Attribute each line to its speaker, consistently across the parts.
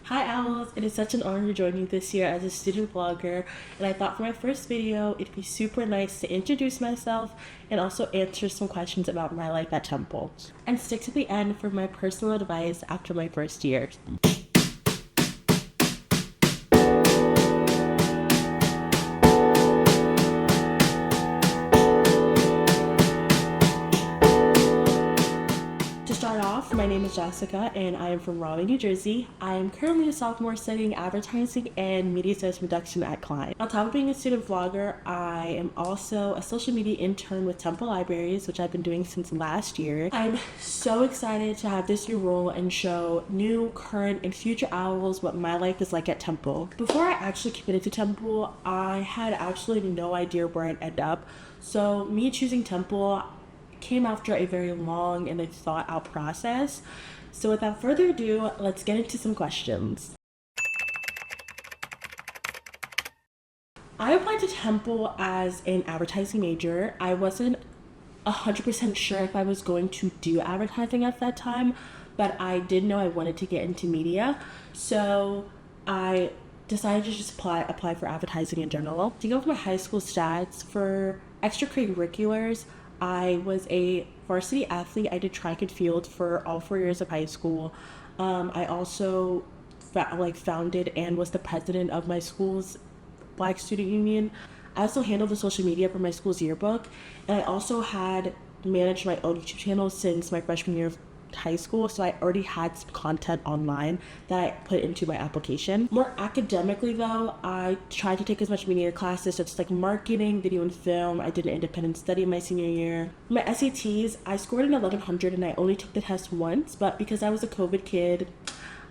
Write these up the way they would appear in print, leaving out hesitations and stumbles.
Speaker 1: Hi Owls, it is such an honor to join you this year as a student vlogger, and I thought for my first video it'd be super nice to introduce myself and also answer some questions about my life at Temple. And stick to the end for my personal advice after my first year. To start off, my name is Jessica and I am from Raleigh, New Jersey. I am currently a sophomore studying advertising and media science production at Klein. On top of being a student vlogger, I am also a social media intern with Temple Libraries, which I've been doing since last year. I'm so excited to have this new role and show new, current, and future owls what my life is like at Temple. Before I actually committed to Temple, I had absolutely no idea where I'd end up. So me choosing Temple came after a very long and a thought out process. So without further ado, let's get into some questions. I applied to Temple as an advertising major. I wasn't 100% sure if I was going to do advertising at that time, but I did know I wanted to get into media. So I decided to just apply for advertising in general. To go with my high school stats for extracurriculars, I was a varsity athlete. I did track and field for all 4 years of high school. I also founded and was the president of my school's Black Student Union. I also handled the social media for my school's yearbook, and I also had managed my own YouTube channel since my freshman year of high school, so I already had some content online that I put into my application. More academically though, I tried to take as much media classes, such as like marketing, video and film. I did an independent study my senior year. My SATs, I scored an 1100 and I only took the test once, but because I was a COVID kid,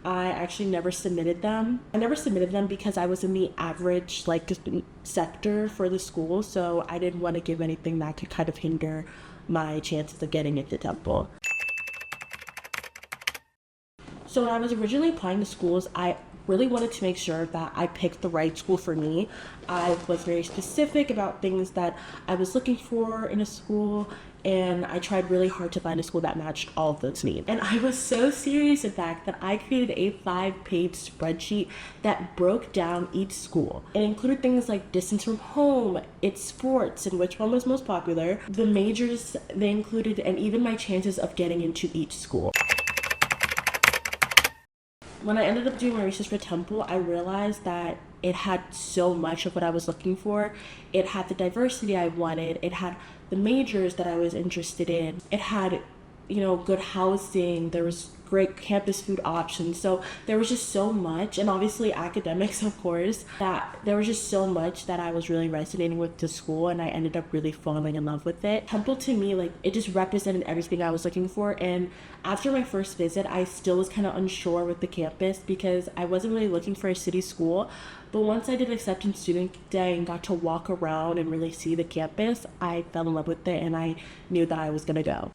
Speaker 1: I actually never submitted them. I never submitted them because I was in the average sector for the school, so I didn't want to give anything that could kind of hinder my chances of getting into Temple. So when I was originally applying to schools, I really wanted to make sure that I picked the right school for me. I was very specific about things that I was looking for in a school, and I tried really hard to find a school that matched all of those needs. And I was so serious, in fact, that I created a 5-page spreadsheet that broke down each school. It included things like distance from home, its sports, and which one was most popular, the majors they included, and even my chances of getting into each school. When I ended up doing my research for Temple, I realized that it had so much of what I was looking for. It had the diversity I wanted. It had the majors that I was interested in. It had, good housing. There was great campus food options. So there was just so much, and obviously academics, of course, that there was just so much that I was really resonating with the school, and I ended up really falling in love with it. Temple to me, it just represented everything I was looking for. And after my first visit, I still was kind of unsure with the campus because I wasn't really looking for a city school. But once I did acceptance student day and got to walk around and really see the campus, I fell in love with it, and I knew that I was gonna go.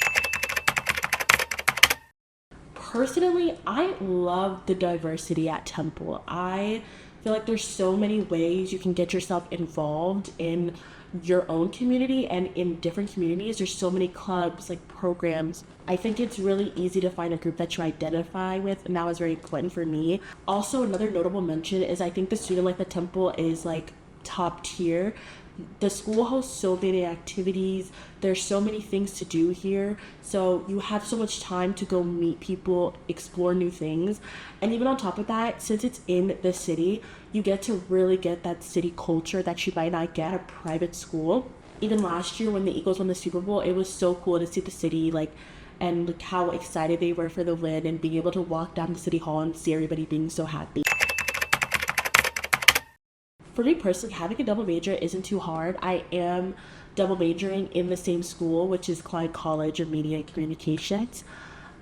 Speaker 1: Personally, I love the diversity at Temple. I feel like there's so many ways you can get yourself involved in your own community and in different communities. There's so many clubs, programs. I think it's really easy to find a group that you identify with, and that was very important for me. Also, another notable mention is I think the student life at Temple is top tier. The school hosts so many activities. There's so many things to do here. So you have so much time to go meet people, explore new things. And even on top of that, since it's in the city, you get to really get that city culture that you might not get at a private school. Even last year when the Eagles won the Super Bowl, it was so cool to see the city, and how excited they were for the win, and being able to walk down to City Hall and see everybody being so happy. For me personally, having a double major isn't too hard. I am double majoring in the same school, which is Klein College of Media and Communications.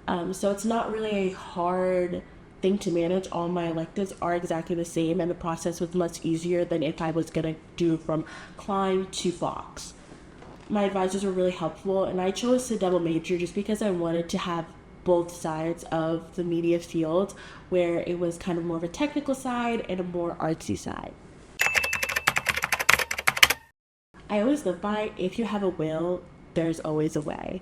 Speaker 1: So it's not really a hard thing to manage. All my electives are exactly the same, and the process was much easier than if I was gonna do from Klein to Fox. My advisors were really helpful, and I chose to double major just because I wanted to have both sides of the media field, where it was kind of more of a technical side and a more artsy side. I always live by, if you have a will, there's always a way.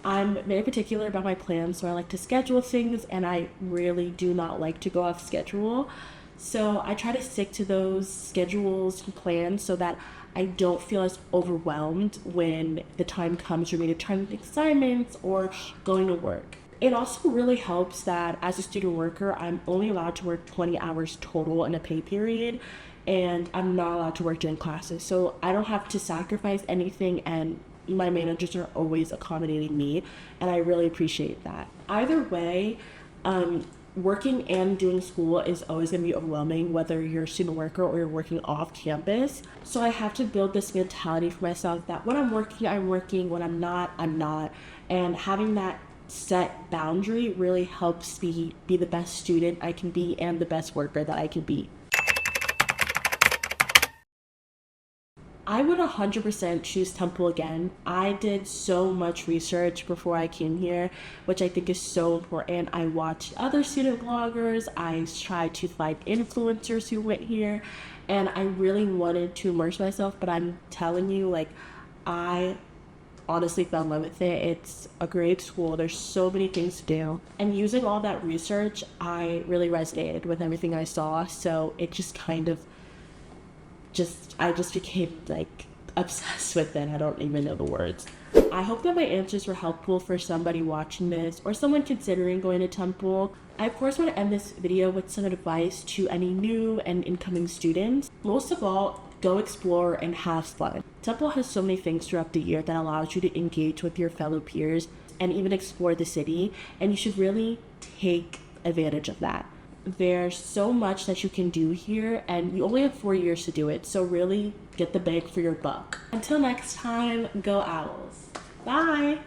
Speaker 1: I'm very particular about my plans, so I like to schedule things, and I really do not like to go off schedule. So I try to stick to those schedules and plans so that I don't feel as overwhelmed when the time comes for me to turn in assignments or going to work. It also really helps that as a student worker, I'm only allowed to work 20 hours total in a pay period, and I'm not allowed to work during classes. So I don't have to sacrifice anything, and my managers are always accommodating me, and I really appreciate that. Either way, working and doing school is always going to be overwhelming, whether you're a student worker or you're working off campus. So I have to build this mentality for myself that when I'm working, I'm working. When I'm not, I'm not. And having that set boundary really helps me be the best student I can be and the best worker that I can be. I would 100% choose Temple again. I did so much research before I came here, which I think is so important. I watched other student bloggers, I tried to find influencers who went here, and I really wanted to immerse myself, but I'm telling you, like, I honestly fell in love with it. It's a great school. There's so many things to do. And using all that research, I really resonated with everything I saw, so it just kind of I just became like obsessed with it. I don't even know the words. I hope that my answers were helpful for somebody watching this or someone considering going to Temple. I of course want to end this video with some advice to any new and incoming students. Most of all, go explore and have fun. Temple has so many things throughout the year that allows you to engage with your fellow peers and even explore the city, and you should really take advantage of that. There's so much that you can do here, and you only have 4 years to do it, so really get the bang for your buck. Until next time, go Owls. Bye!